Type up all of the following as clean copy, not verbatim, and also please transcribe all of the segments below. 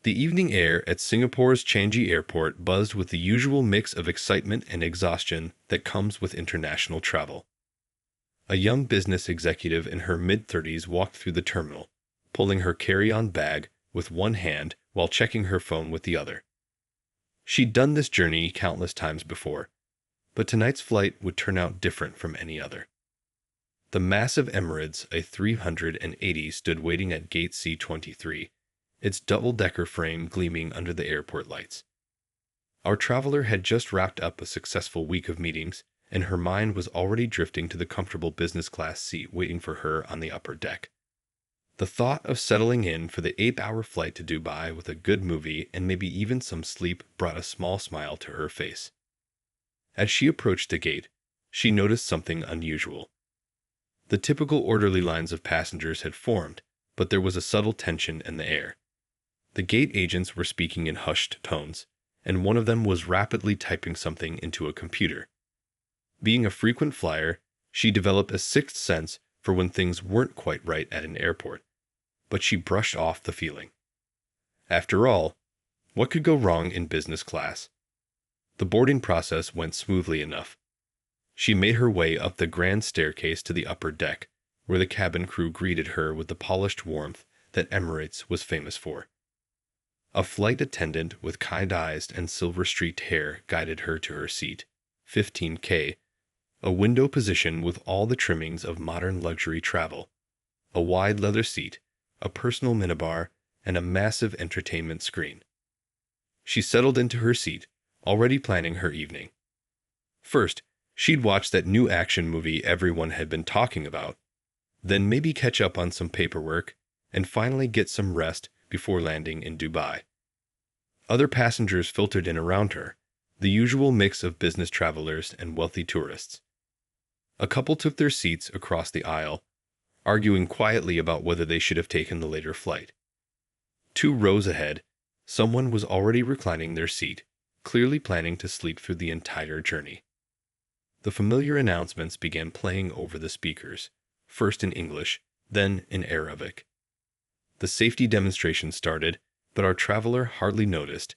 The evening air at Singapore's Changi Airport buzzed with the usual mix of excitement and exhaustion that comes with international travel. A young business executive in her mid-30s walked through the terminal, pulling her carry-on bag with one hand while checking her phone with the other. She'd done this journey countless times before, but tonight's flight would turn out different from any other. The massive Emirates A380 stood waiting at Gate C23, its double-decker frame gleaming under the airport lights. Our traveler had just wrapped up a successful week of meetings, and her mind was already drifting to the comfortable business class seat waiting for her on the upper deck. The thought of settling in for the 8-hour flight to Dubai with a good movie and maybe even some sleep brought a small smile to her face. As she approached the gate, she noticed something unusual. The typical orderly lines of passengers had formed, but there was a subtle tension in the air. The gate agents were speaking in hushed tones, and one of them was rapidly typing something into a computer. Being a frequent flyer, she developed a sixth sense for when things weren't quite right at an airport, but she brushed off the feeling. After all, what could go wrong in business class? The boarding process went smoothly enough. She made her way up the grand staircase to the upper deck, where the cabin crew greeted her with the polished warmth that Emirates was famous for. A flight attendant with kind-eyed and silver-streaked hair guided her to her seat, 15K, a window position with all the trimmings of modern luxury travel, a wide leather seat, a personal minibar, and a massive entertainment screen. She settled into her seat, already planning her evening. First, she'd watch that new action movie everyone had been talking about, then maybe catch up on some paperwork, and finally get some rest before landing in Dubai. Other passengers filtered in around her, the usual mix of business travelers and wealthy tourists. A couple took their seats across the aisle, arguing quietly about whether they should have taken the later flight. 2 rows ahead, someone was already reclining their seat, clearly planning to sleep through the entire journey. The familiar announcements began playing over the speakers, first in English, then in Arabic. The safety demonstration started, but our traveler hardly noticed.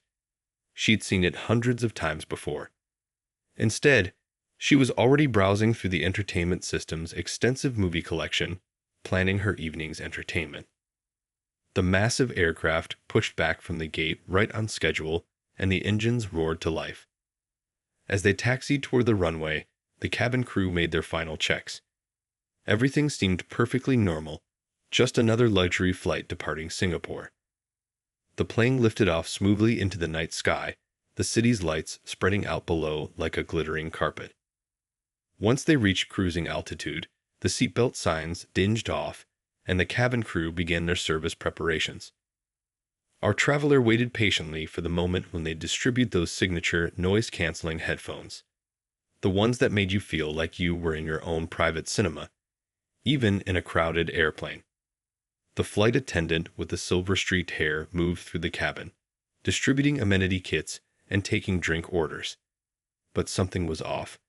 She'd seen it hundreds of times before. Instead, she was already browsing through the entertainment system's extensive movie collection, planning her evening's entertainment. The massive aircraft pushed back from the gate right on schedule, and the engines roared to life. As they taxied toward the runway, the cabin crew made their final checks. Everything seemed perfectly normal, just another luxury flight departing Singapore. The plane lifted off smoothly into the night sky, the city's lights spreading out below like a glittering carpet. Once they reached cruising altitude, the seatbelt signs dinged off, and the cabin crew began their service preparations. Our traveler waited patiently for the moment when they distribute those signature noise-canceling headphones, the ones that made you feel like you were in your own private cinema, even in a crowded airplane. The flight attendant with the silver-streaked hair moved through the cabin, distributing amenity kits and taking drink orders. But something was off.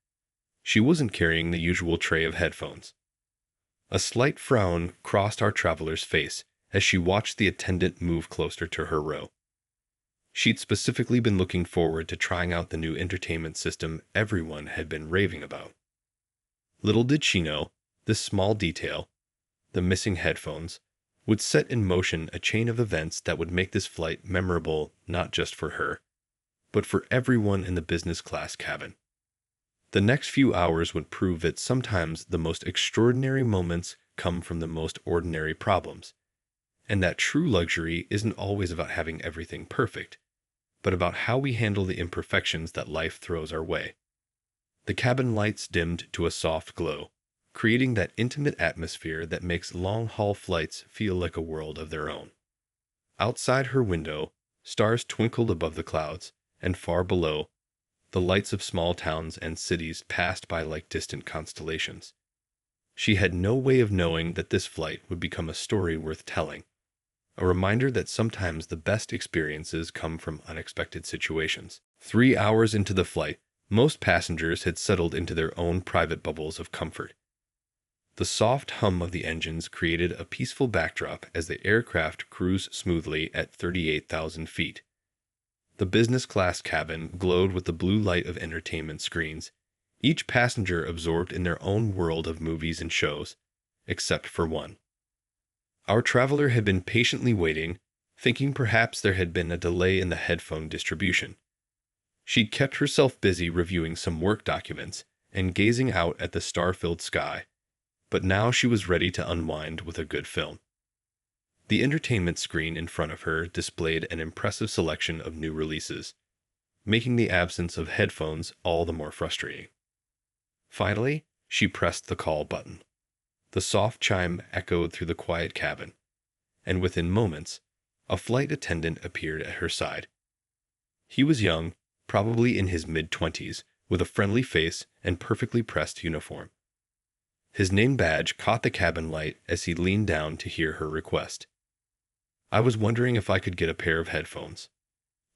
She wasn't carrying the usual tray of headphones. A slight frown crossed our traveler's face as she watched the attendant move closer to her row. She'd specifically been looking forward to trying out the new entertainment system everyone had been raving about. Little did she know, this small detail, the missing headphones, would set in motion a chain of events that would make this flight memorable not just for her, but for everyone in the business class cabin. The next few hours would prove that sometimes the most extraordinary moments come from the most ordinary problems, and that true luxury isn't always about having everything perfect, but about how we handle the imperfections that life throws our way. The cabin lights dimmed to a soft glow, creating that intimate atmosphere that makes long-haul flights feel like a world of their own. Outside her window, stars twinkled above the clouds, and far below, the lights of small towns and cities passed by like distant constellations. She had no way of knowing that this flight would become a story worth telling, a reminder that sometimes the best experiences come from unexpected situations. 3 hours into the flight, most passengers had settled into their own private bubbles of comfort. The soft hum of the engines created a peaceful backdrop as the aircraft cruised smoothly at 38,000 feet. The business class cabin glowed with the blue light of entertainment screens, each passenger absorbed in their own world of movies and shows, except for one. Our traveler had been patiently waiting, thinking perhaps there had been a delay in the headphone distribution. She'd kept herself busy reviewing some work documents and gazing out at the star-filled sky, but now she was ready to unwind with a good film. The entertainment screen in front of her displayed an impressive selection of new releases, making the absence of headphones all the more frustrating. Finally, she pressed the call button. The soft chime echoed through the quiet cabin, and within moments, a flight attendant appeared at her side. He was young, probably in his mid-20s, with a friendly face and perfectly pressed uniform. His name badge caught the cabin light as he leaned down to hear her request. "I was wondering if I could get a pair of headphones,"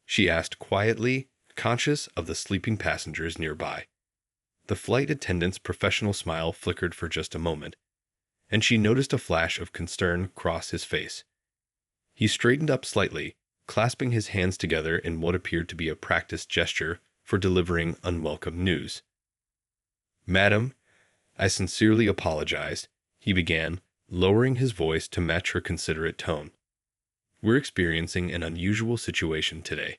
she asked quietly, conscious of the sleeping passengers nearby. The flight attendant's professional smile flickered for just a moment, and she noticed a flash of concern cross his face. He straightened up slightly, clasping his hands together in what appeared to be a practiced gesture for delivering unwelcome news. "Madam, I sincerely apologize," he began, lowering his voice to match her considerate tone. "We're experiencing an unusual situation today.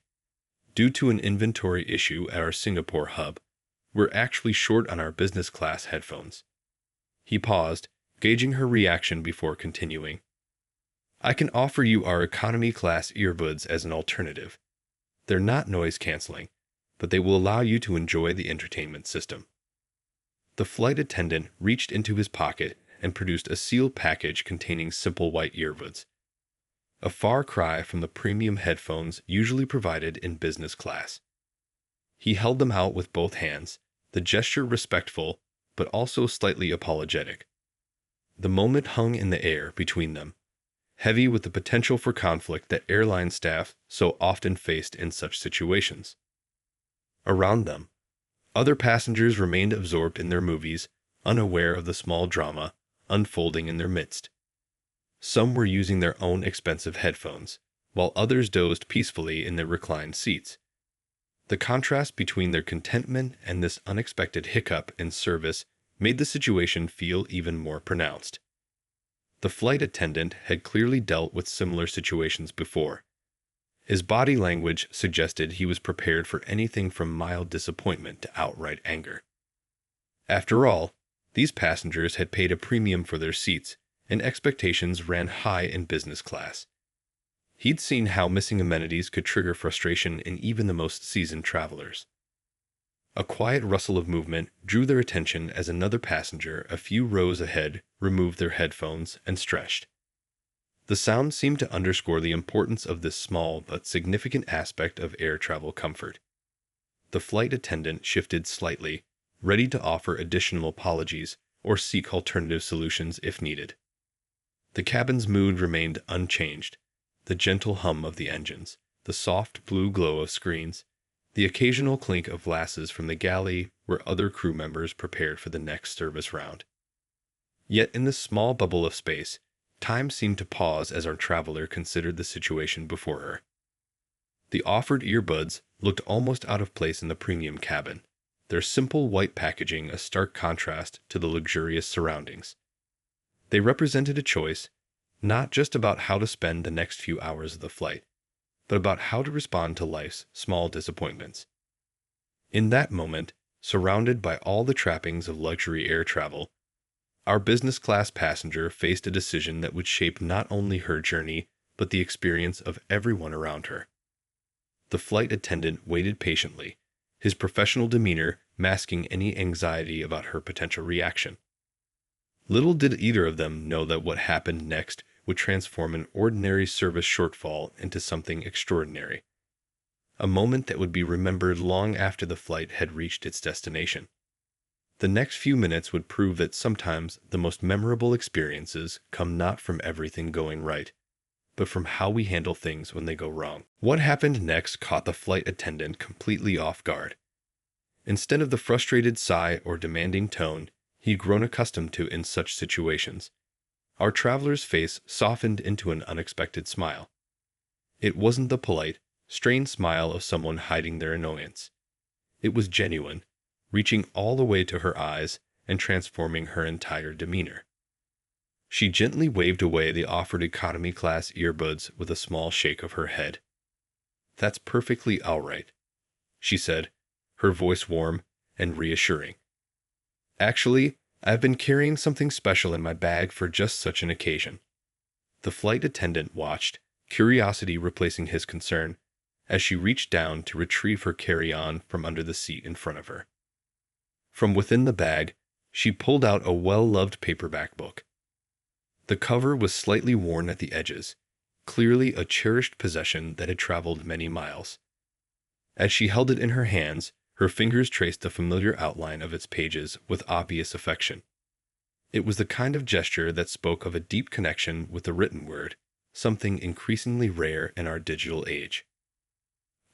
Due to an inventory issue at our Singapore hub, we're actually short on our business class headphones." He paused, gauging her reaction before continuing. "I can offer you our economy class earbuds as an alternative. They're not noise canceling, but they will allow you to enjoy the entertainment system." The flight attendant reached into his pocket and produced a sealed package containing simple white earbuds. A far cry from the premium headphones usually provided in business class. He held them out with both hands, the gesture respectful but also slightly apologetic. The moment hung in the air between them, heavy with the potential for conflict that airline staff so often faced in such situations. Around them, other passengers remained absorbed in their movies, unaware of the small drama unfolding in their midst. Some were using their own expensive headphones, while others dozed peacefully in their reclined seats. The contrast between their contentment and this unexpected hiccup in service made the situation feel even more pronounced. The flight attendant had clearly dealt with similar situations before. His body language suggested he was prepared for anything from mild disappointment to outright anger. After all, these passengers had paid a premium for their seats, and expectations ran high in business class. He'd seen how missing amenities could trigger frustration in even the most seasoned travelers. A quiet rustle of movement drew their attention as another passenger a few rows ahead removed their headphones and stretched. The sound seemed to underscore the importance of this small but significant aspect of air travel comfort. The flight attendant shifted slightly, ready to offer additional apologies or seek alternative solutions if needed. The cabin's mood remained unchanged. The gentle hum of the engines, the soft blue glow of screens, the occasional clink of glasses from the galley where other crew members prepared for the next service round. Yet in this small bubble of space, time seemed to pause as our traveler considered the situation before her. The offered earbuds looked almost out of place in the premium cabin, their simple white packaging a stark contrast to the luxurious surroundings. They represented a choice, not just about how to spend the next few hours of the flight, but about how to respond to life's small disappointments. In that moment, surrounded by all the trappings of luxury air travel, our business class passenger faced a decision that would shape not only her journey, but the experience of everyone around her. The flight attendant waited patiently, his professional demeanor masking any anxiety about her potential reaction. Little did either of them know that what happened next would transform an ordinary service shortfall into something extraordinary. A moment that would be remembered long after the flight had reached its destination. The next few minutes would prove that sometimes the most memorable experiences come not from everything going right, but from how we handle things when they go wrong. What happened next caught the flight attendant completely off guard. Instead of the frustrated sigh or demanding tone, he'd grown accustomed to in such situations. Our traveler's face softened into an unexpected smile. It wasn't the polite, strained smile of someone hiding their annoyance. It was genuine, reaching all the way to her eyes and transforming her entire demeanor. She gently waved away the offered economy class earbuds with a small shake of her head. "That's perfectly all right," she said, her voice warm and reassuring. "Actually, I've been carrying something special in my bag for just such an occasion." The flight attendant watched, curiosity replacing his concern, as she reached down to retrieve her carry-on from under the seat in front of her. From within the bag, she pulled out a well-loved paperback book. The cover was slightly worn at the edges, clearly a cherished possession that had traveled many miles. As she held it in her hands, her fingers traced the familiar outline of its pages with obvious affection. It was the kind of gesture that spoke of a deep connection with the written word, something increasingly rare in our digital age.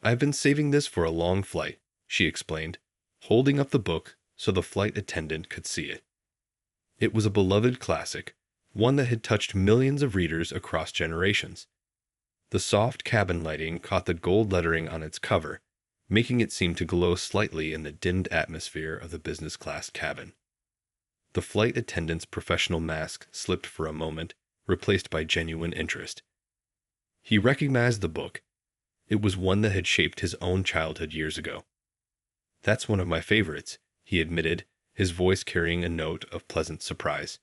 "I've been saving this for a long flight," she explained, holding up the book so the flight attendant could see it. It was a beloved classic, one that had touched millions of readers across generations. The soft cabin lighting caught the gold lettering on its cover, making it seem to glow slightly in the dimmed atmosphere of the business class cabin. The flight attendant's professional mask slipped for a moment, replaced by genuine interest. He recognized the book. It was one that had shaped his own childhood years ago. "That's one of my favorites," he admitted, his voice carrying a note of pleasant surprise.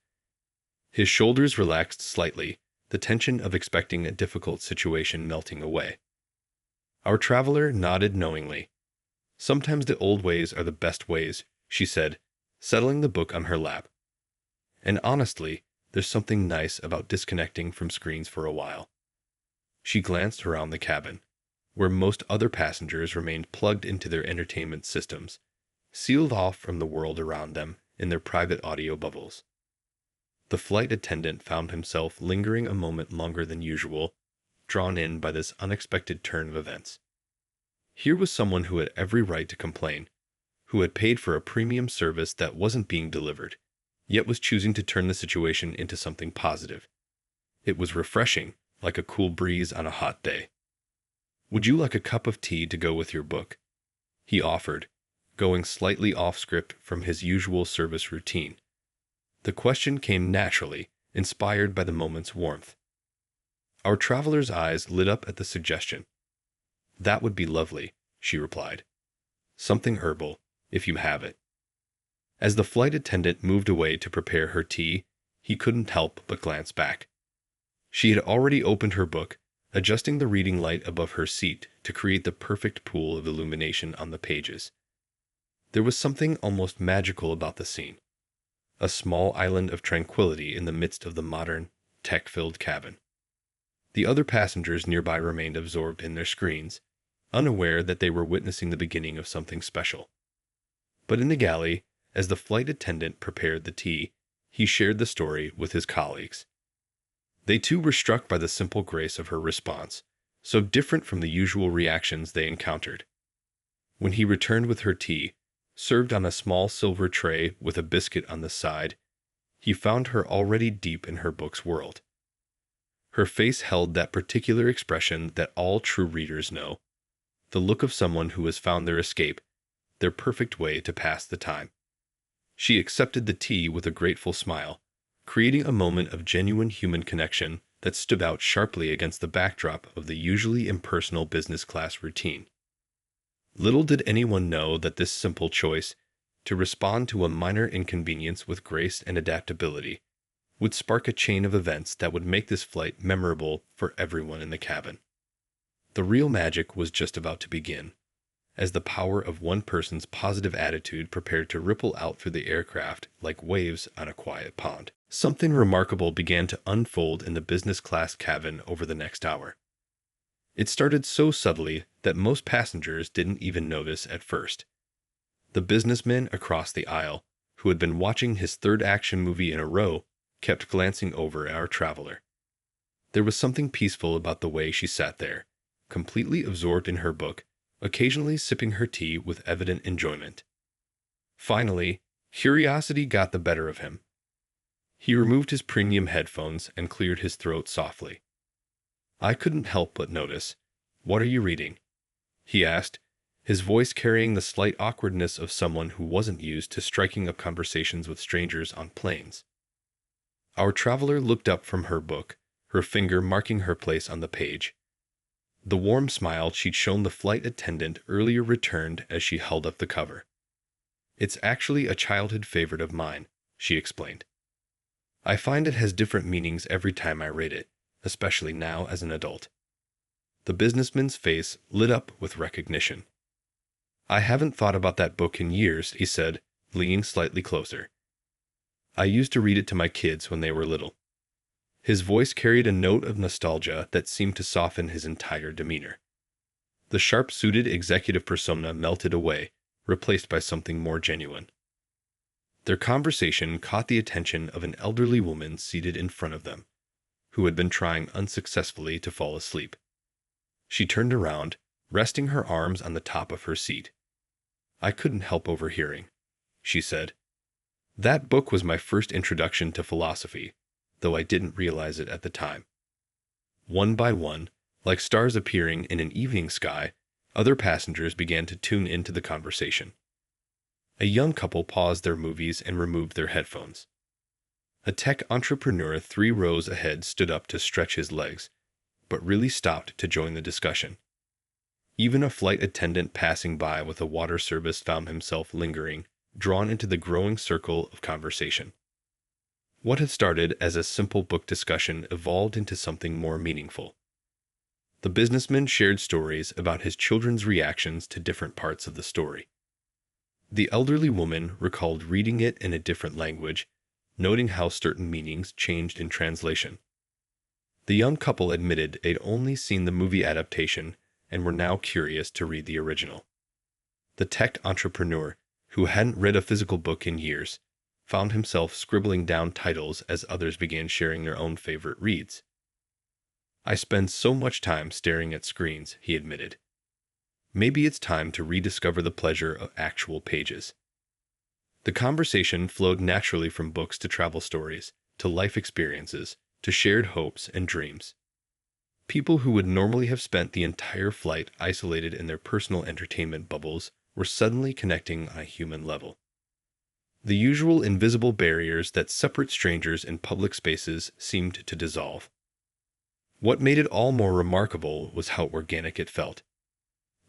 His shoulders relaxed slightly, the tension of expecting a difficult situation melting away. Our traveler nodded knowingly. "Sometimes the old ways are the best ways," she said, settling the book on her lap. "And honestly, there's something nice about disconnecting from screens for a while." She glanced around the cabin, where most other passengers remained plugged into their entertainment systems, sealed off from the world around them in their private audio bubbles. The flight attendant found himself lingering a moment longer than usual, drawn in by this unexpected turn of events. Here was someone who had every right to complain, who had paid for a premium service that wasn't being delivered, yet was choosing to turn the situation into something positive. It was refreshing, like a cool breeze on a hot day. "Would you like a cup of tea to go with your book?" he offered, going slightly off script from his usual service routine. The question came naturally, inspired by the moment's warmth. Our traveler's eyes lit up at the suggestion. "That would be lovely," she replied. "Something herbal, if you have it." As the flight attendant moved away to prepare her tea, he couldn't help but glance back. She had already opened her book, adjusting the reading light above her seat to create the perfect pool of illumination on the pages. There was something almost magical about the scene. A small island of tranquility in the midst of the modern, tech-filled cabin. The other passengers nearby remained absorbed in their screens, unaware that they were witnessing the beginning of something special. But in the galley, as the flight attendant prepared the tea, he shared the story with his colleagues. They too were struck by the simple grace of her response, so different from the usual reactions they encountered. When he returned with her tea, served on a small silver tray with a biscuit on the side, he found her already deep in her book's world. Her face held that particular expression that all true readers know, the look of someone who has found their escape, their perfect way to pass the time. She accepted the tea with a grateful smile, creating a moment of genuine human connection that stood out sharply against the backdrop of the usually impersonal business class routine. Little did anyone know that this simple choice, to respond to a minor inconvenience with grace and adaptability, would spark a chain of events that would make this flight memorable for everyone in the cabin. The real magic was just about to begin, as the power of one person's positive attitude prepared to ripple out through the aircraft like waves on a quiet pond. Something remarkable began to unfold in the business class cabin over the next hour. It started so subtly that most passengers didn't even notice at first. The businessman across the aisle, who had been watching his third action movie in a row, kept glancing over at our traveler. There was something peaceful about the way she sat there, completely absorbed in her book, occasionally sipping her tea with evident enjoyment. Finally, Curiosity got the better of him. He removed his premium headphones and cleared his throat softly. I couldn't help but notice. "What are you reading?" he asked, his voice carrying the slight awkwardness of someone who wasn't used to striking up conversations with strangers on planes. Our traveler looked up from her book, her finger marking her place on the page. The warm smile she'd shown the flight attendant earlier returned as she held up the cover. "It's actually a childhood favorite of mine," she explained. "I find it has different meanings every time I read it, especially now as an adult." The businessman's face lit up with recognition. "I haven't thought about that book in years," he said, leaning slightly closer. "I used to read it to my kids when they were little." His voice carried a note of nostalgia that seemed to soften his entire demeanor. The sharp-suited executive persona melted away, replaced by something more genuine. Their conversation caught the attention of an elderly woman seated in front of them, who had been trying unsuccessfully to fall asleep. She turned around, resting her arms on the top of her seat. "I couldn't help overhearing," she said. "That book was my first introduction to philosophy, though I didn't realize it at the time." One by one, like stars appearing in an evening sky, other passengers began to tune into the conversation. A young couple paused their movies and removed their headphones. A tech entrepreneur 3 rows ahead stood up to stretch his legs, but really stopped to join the discussion. Even a flight attendant passing by with a water service found himself lingering, drawn into the growing circle of conversation. What had started as a simple book discussion evolved into something more meaningful. The businessman shared stories about his children's reactions to different parts of the story. The elderly woman recalled reading it in a different language, noting how certain meanings changed in translation. The young couple admitted they'd only seen the movie adaptation and were now curious to read the original. The tech entrepreneur, who hadn't read a physical book in years, found himself scribbling down titles as others began sharing their own favorite reads. "I spend so much time staring at screens," he admitted. "Maybe it's time to rediscover the pleasure of actual pages." The conversation flowed naturally from books to travel stories, to life experiences, to shared hopes and dreams. People who would normally have spent the entire flight isolated in their personal entertainment bubbles were suddenly connecting on a human level. The usual invisible barriers that separate strangers in public spaces seemed to dissolve. What made it all more remarkable was how organic it felt.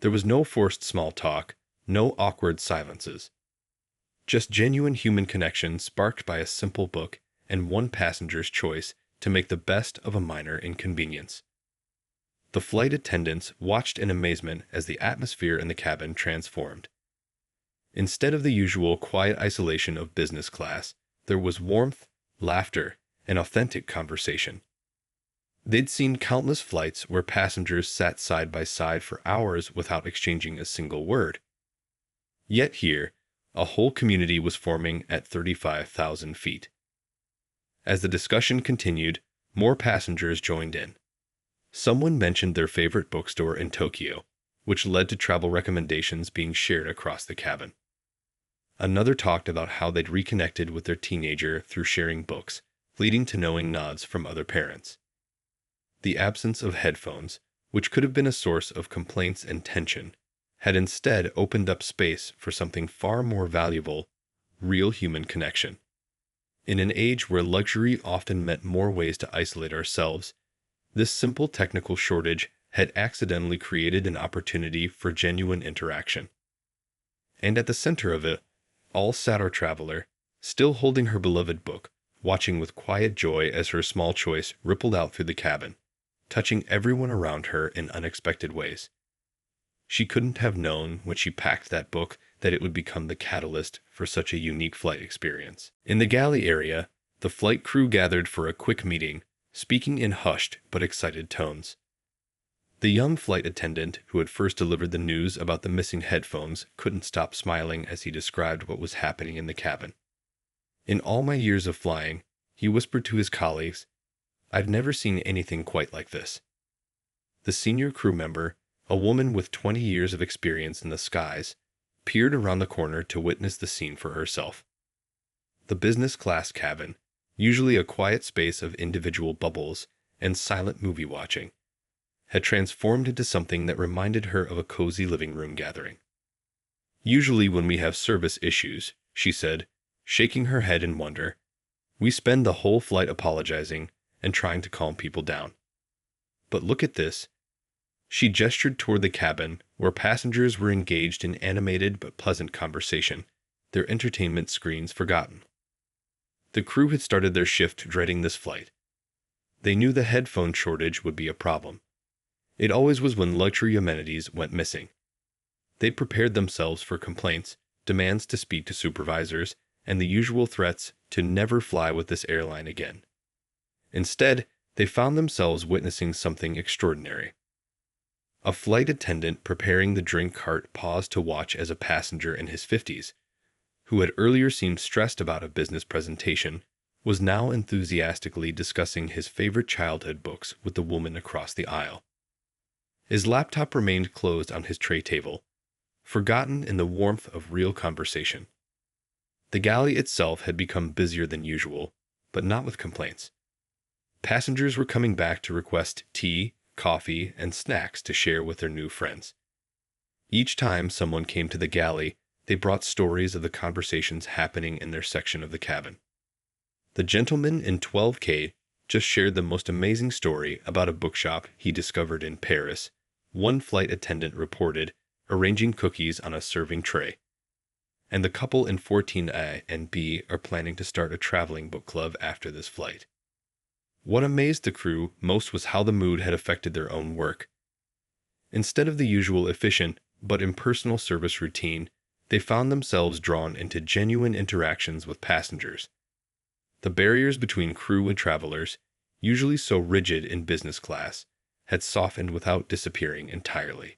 There was no forced small talk, no awkward silences. Just genuine human connection sparked by a simple book and one passenger's choice to make the best of a minor inconvenience. The flight attendants watched in amazement as the atmosphere in the cabin transformed. Instead of the usual quiet isolation of business class, there was warmth, laughter, and authentic conversation. They'd seen countless flights where passengers sat side by side for hours without exchanging a single word. Yet here, a whole community was forming at 35,000 feet. As the discussion continued, more passengers joined in. Someone mentioned their favorite bookstore in Tokyo, which led to travel recommendations being shared across the cabin. Another talked about how they'd reconnected with their teenager through sharing books, leading to knowing nods from other parents. The absence of headphones, which could have been a source of complaints and tension, had instead opened up space for something far more valuable: real human connection. In an age where luxury often meant more ways to isolate ourselves, this simple technical shortage had accidentally created an opportunity for genuine interaction. And at the center of it all sat our traveler, still holding her beloved book, watching with quiet joy as her small choice rippled out through the cabin, touching everyone around her in unexpected ways. She couldn't have known when she packed that book that it would become the catalyst for such a unique flight experience. In the galley area, the flight crew gathered for a quick meeting, speaking in hushed but excited tones. The young flight attendant who had first delivered the news about the missing headphones couldn't stop smiling as he described what was happening in the cabin. "In all my years of flying," he whispered to his colleagues, "I've never seen anything quite like this." The senior crew member, a woman with 20 years of experience in the skies, peered around the corner to witness the scene for herself. The business class cabin, usually a quiet space of individual bubbles and silent movie watching, had transformed into something that reminded her of a cozy living room gathering. "Usually when we have service issues," she said, shaking her head in wonder, "we spend the whole flight apologizing and trying to calm people down. But look at this." She gestured toward the cabin, where passengers were engaged in animated but pleasant conversation, their entertainment screens forgotten. The crew had started their shift dreading this flight. They knew the headphone shortage would be a problem. It always was when luxury amenities went missing. They prepared themselves for complaints, demands to speak to supervisors, and the usual threats to never fly with this airline again. Instead, they found themselves witnessing something extraordinary. A flight attendant preparing the drink cart paused to watch as a passenger in his 50s, who had earlier seemed stressed about a business presentation, was now enthusiastically discussing his favorite childhood books with the woman across the aisle. His laptop remained closed on his tray table, forgotten in the warmth of real conversation. The galley itself had become busier than usual, but not with complaints. Passengers were coming back to request tea, coffee, and snacks to share with their new friends. Each time someone came to the galley, they brought stories of the conversations happening in their section of the cabin. The gentleman in 12K just shared the most amazing story about a bookshop he discovered in Paris, one flight attendant reported, arranging cookies on a serving tray. And the couple in 14A and B are planning to start a traveling book club after this flight. What amazed the crew most was how the mood had affected their own work. Instead of the usual efficient but impersonal service routine, they found themselves drawn into genuine interactions with passengers. The barriers between crew and travelers, usually so rigid in business class, had softened without disappearing entirely.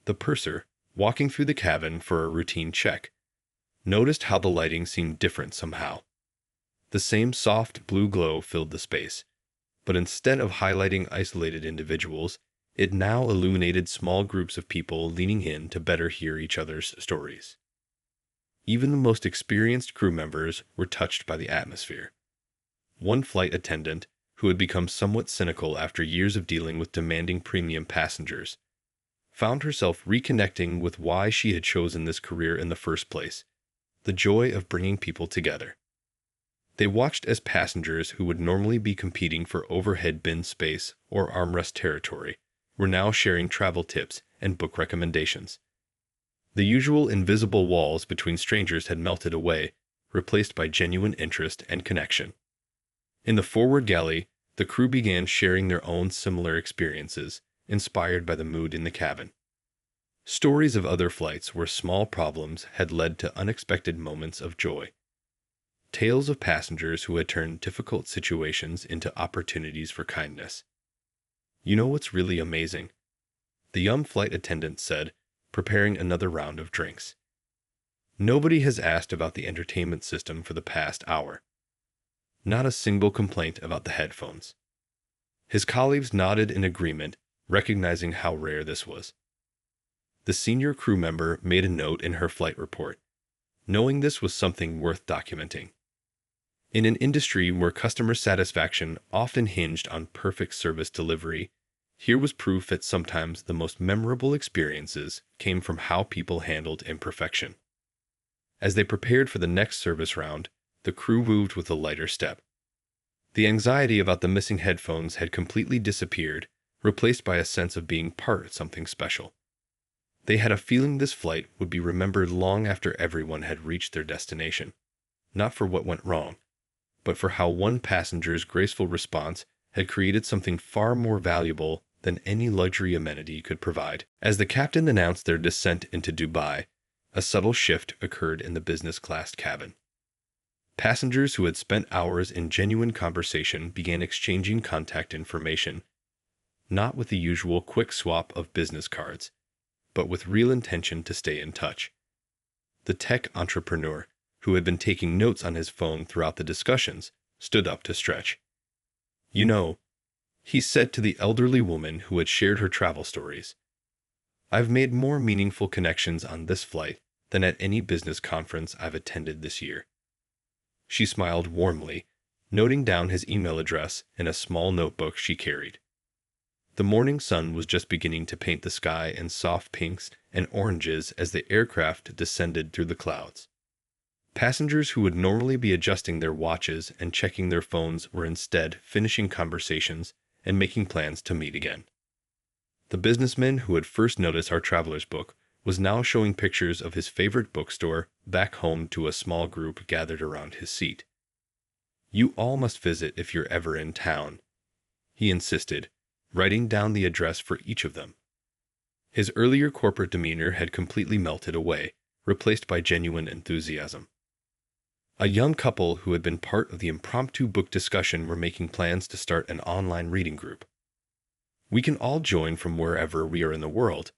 The purser, walking through the cabin for a routine check, noticed how the lighting seemed different somehow. The same soft blue glow filled the space, but instead of highlighting isolated individuals, it now illuminated small groups of people leaning in to better hear each other's stories. Even the most experienced crew members were touched by the atmosphere. One flight attendant, who had become somewhat cynical after years of dealing with demanding premium passengers, found herself reconnecting with why she had chosen this career in the first place: the joy of bringing people together. They watched as passengers who would normally be competing for overhead bin space or armrest territory were now sharing travel tips and book recommendations. The usual invisible walls between strangers had melted away, replaced by genuine interest and connection. In the forward galley, the crew began sharing their own similar experiences, inspired by the mood in the cabin. Stories of other flights where small problems had led to unexpected moments of joy. Tales of passengers who had turned difficult situations into opportunities for kindness. "You know what's really amazing?" the young flight attendant said, preparing another round of drinks. "Nobody has asked about the entertainment system for the past hour. Not a single complaint about the headphones." His colleagues nodded in agreement, recognizing how rare this was. The senior crew member made a note in her flight report, knowing this was something worth documenting. In an industry where customer satisfaction often hinged on perfect service delivery, here was proof that sometimes the most memorable experiences came from how people handled imperfection. As they prepared for the next service round, the crew moved with a lighter step. The anxiety about the missing headphones had completely disappeared, replaced by a sense of being part of something special. They had a feeling this flight would be remembered long after everyone had reached their destination, not for what went wrong, but for how one passenger's graceful response had created something far more valuable than any luxury amenity could provide. As the captain announced their descent into Dubai, a subtle shift occurred in the business class cabin. Passengers who had spent hours in genuine conversation began exchanging contact information, not with the usual quick swap of business cards, but with real intention to stay in touch. The tech entrepreneur, who had been taking notes on his phone throughout the discussions, stood up to stretch. "You know," he said to the elderly woman who had shared her travel stories, "I've made more meaningful connections on this flight than at any business conference I've attended this year." She smiled warmly, noting down his email address in a small notebook she carried. The morning sun was just beginning to paint the sky in soft pinks and oranges as the aircraft descended through the clouds. Passengers who would normally be adjusting their watches and checking their phones were instead finishing conversations and making plans to meet again. The businessman who had first noticed our traveler's book was now showing pictures of his favorite bookstore back home to a small group gathered around his seat. "You all must visit if you're ever in town," he insisted, writing down the address for each of them. His earlier corporate demeanor had completely melted away, replaced by genuine enthusiasm. A young couple who had been part of the impromptu book discussion were making plans to start an online reading group. "We can all join from wherever we are in the world,"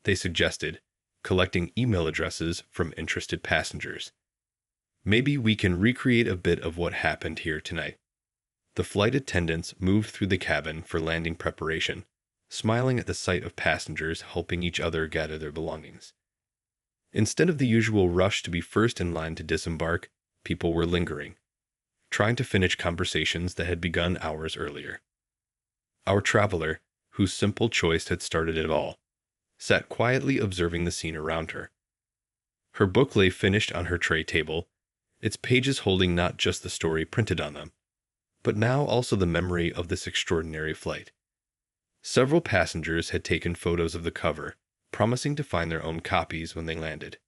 they suggested, collecting email addresses from interested passengers. "Maybe we can recreate a bit of what happened here tonight." The flight attendants moved through the cabin for landing preparation, smiling at the sight of passengers helping each other gather their belongings. Instead of the usual rush to be first in line to disembark, people were lingering, trying to finish conversations that had begun hours earlier. Our traveler, whose simple choice had started it all, sat quietly observing the scene around her. Her book lay finished on her tray table, its pages holding not just the story printed on them, but now also the memory of this extraordinary flight. Several passengers had taken photos of the cover, promising to find their own copies when they landed.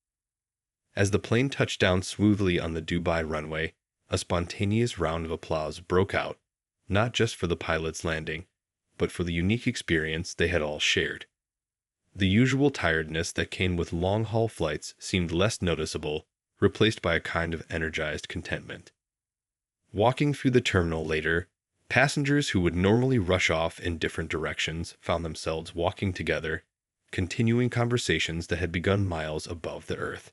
As the plane touched down smoothly on the Dubai runway, a spontaneous round of applause broke out, not just for the pilot's landing, but for the unique experience they had all shared. The usual tiredness that came with long-haul flights seemed less noticeable, replaced by a kind of energized contentment. Walking through the terminal later, passengers who would normally rush off in different directions found themselves walking together, continuing conversations that had begun miles above the earth.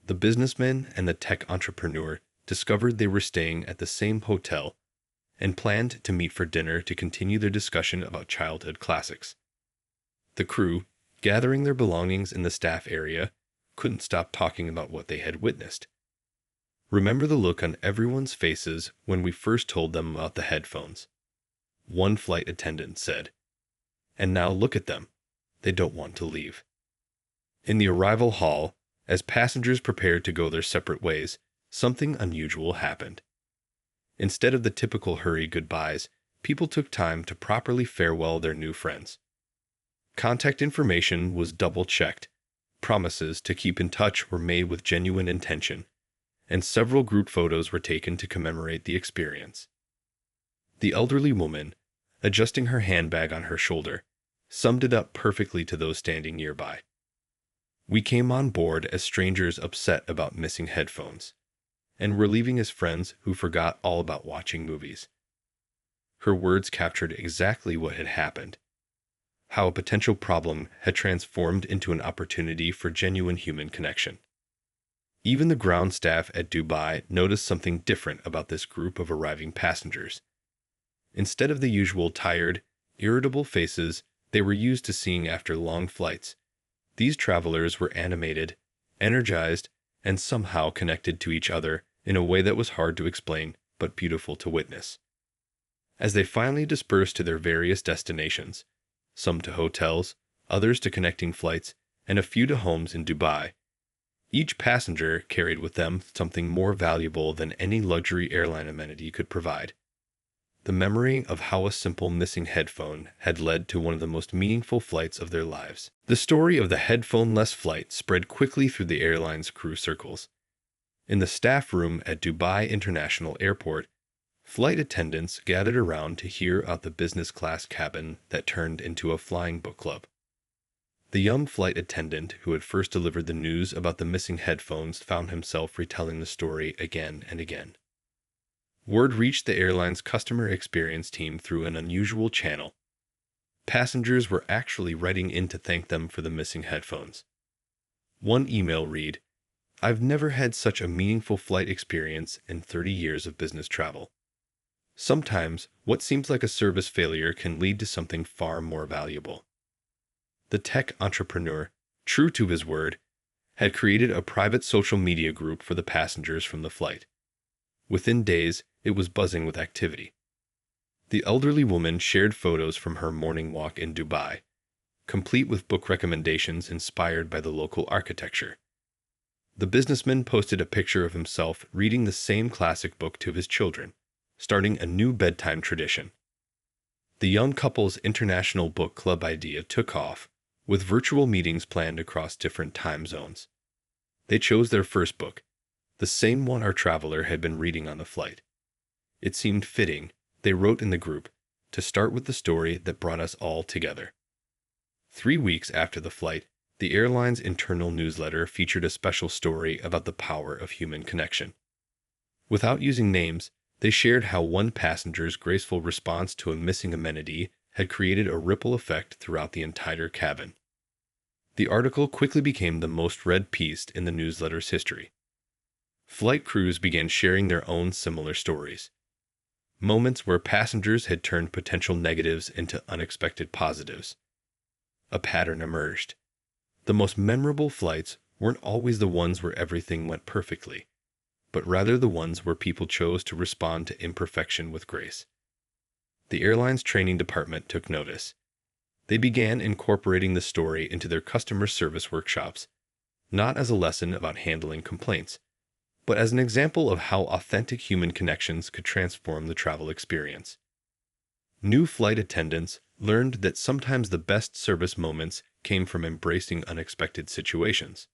The businessman and the tech entrepreneur discovered they were staying at the same hotel and planned to meet for dinner to continue their discussion about childhood classics. The crew, gathering their belongings in the staff area, couldn't stop talking about what they had witnessed. "Remember the look on everyone's faces when we first told them about the headphones," one flight attendant said. "And now look at them. They don't want to leave." In the arrival hall, as passengers prepared to go their separate ways, something unusual happened. Instead of the typical hurried goodbyes, people took time to properly farewell their new friends. Contact information was double-checked, promises to keep in touch were made with genuine intention, and several group photos were taken to commemorate the experience. The elderly woman, adjusting her handbag on her shoulder, summed it up perfectly to those standing nearby. "We came on board as strangers upset about missing headphones, and we're leaving as friends who forgot all about watching movies." Her words captured exactly what had happened, how a potential problem had transformed into an opportunity for genuine human connection. Even the ground staff at Dubai noticed something different about this group of arriving passengers. Instead of the usual tired, irritable faces they were used to seeing after long flights, these travelers were animated, energized, and somehow connected to each other in a way that was hard to explain but beautiful to witness. As they finally dispersed to their various destinations, some to hotels, others to connecting flights, and a few to homes in Dubai, each passenger carried with them something more valuable than any luxury airline amenity could provide: the memory of how a simple missing headphone had led to one of the most meaningful flights of their lives. The story of the headphone-less flight spread quickly through the airline's crew circles. In the staff room at Dubai International Airport, flight attendants gathered around to hear about the business class cabin that turned into a flying book club. The young flight attendant who had first delivered the news about the missing headphones found himself retelling the story again and again. Word reached the airline's customer experience team through an unusual channel. Passengers were actually writing in to thank them for the missing headphones. One email read, "I've never had such a meaningful flight experience in 30 years of business travel." Sometimes, what seems like a service failure can lead to something far more valuable. The tech entrepreneur, true to his word, had created a private social media group for the passengers from the flight. Within days, it was buzzing with activity. The elderly woman shared photos from her morning walk in Dubai, complete with book recommendations inspired by the local architecture. The businessman posted a picture of himself reading the same classic book to his children, starting a new bedtime tradition. The young couple's international book club idea took off, with virtual meetings planned across different time zones. They chose their first book, the same one our traveler had been reading on the flight. It seemed fitting, they wrote in the group, to start with the story that brought us all together. 3 weeks after the flight, the airline's internal newsletter featured a special story about the power of human connection. Without using names, they shared how one passenger's graceful response to a missing amenity had created a ripple effect throughout the entire cabin. The article quickly became the most read piece in the newsletter's history. Flight crews began sharing their own similar stories. Moments where passengers had turned potential negatives into unexpected positives. A pattern emerged. The most memorable flights weren't always the ones where everything went perfectly, but rather the ones where people chose to respond to imperfection with grace. The airline's training department took notice. They began incorporating the story into their customer service workshops, not as a lesson about handling complaints, but as an example of how authentic human connections could transform the travel experience. New flight attendants learned that sometimes the best service moments came from embracing unexpected situations.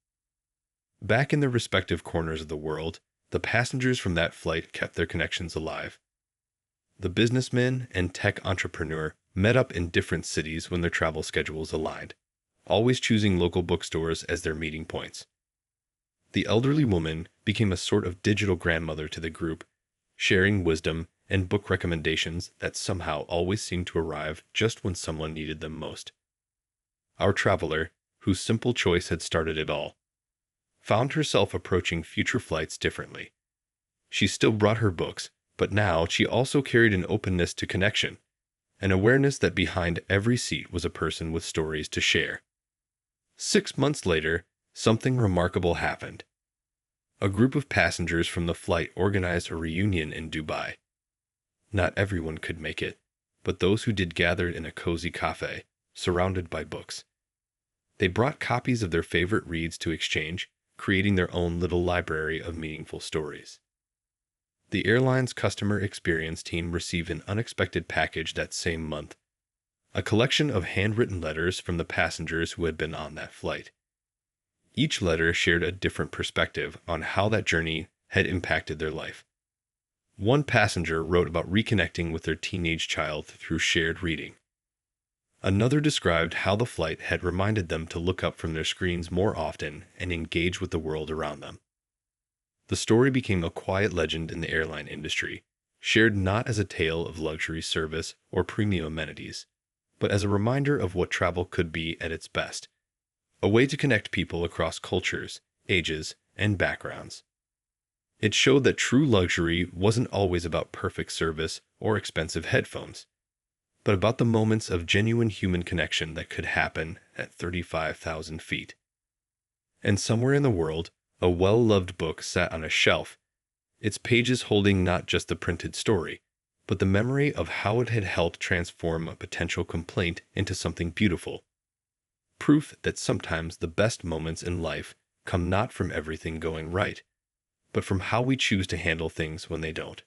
Back in their respective corners of the world, the passengers from that flight kept their connections alive. The businessman and tech entrepreneur met up in different cities when their travel schedules aligned, always choosing local bookstores as their meeting points. The elderly woman became a sort of digital grandmother to the group, sharing wisdom and book recommendations that somehow always seemed to arrive just when someone needed them most. Our traveler, whose simple choice had started it all, found herself approaching future flights differently. She still brought her books, but now she also carried an openness to connection, an awareness that behind every seat was a person with stories to share. 6 months later, something remarkable happened. A group of passengers from the flight organized a reunion in Dubai. Not everyone could make it, but those who did gathered in a cozy cafe, surrounded by books. They brought copies of their favorite reads to exchange, creating their own little library of meaningful stories. The airline's customer experience team received an unexpected package that same month, a collection of handwritten letters from the passengers who had been on that flight. Each letter shared a different perspective on how that journey had impacted their life. One passenger wrote about reconnecting with their teenage child through shared reading. Another described how the flight had reminded them to look up from their screens more often and engage with the world around them. The story became a quiet legend in the airline industry, shared not as a tale of luxury service or premium amenities, but as a reminder of what travel could be at its best, a way to connect people across cultures, ages, and backgrounds. It showed that true luxury wasn't always about perfect service or expensive headphones, but about the moments of genuine human connection that could happen at 35,000 feet. And somewhere in the world, a well-loved book sat on a shelf, its pages holding not just the printed story, but the memory of how it had helped transform a potential complaint into something beautiful. Proof that sometimes the best moments in life come not from everything going right, but from how we choose to handle things when they don't.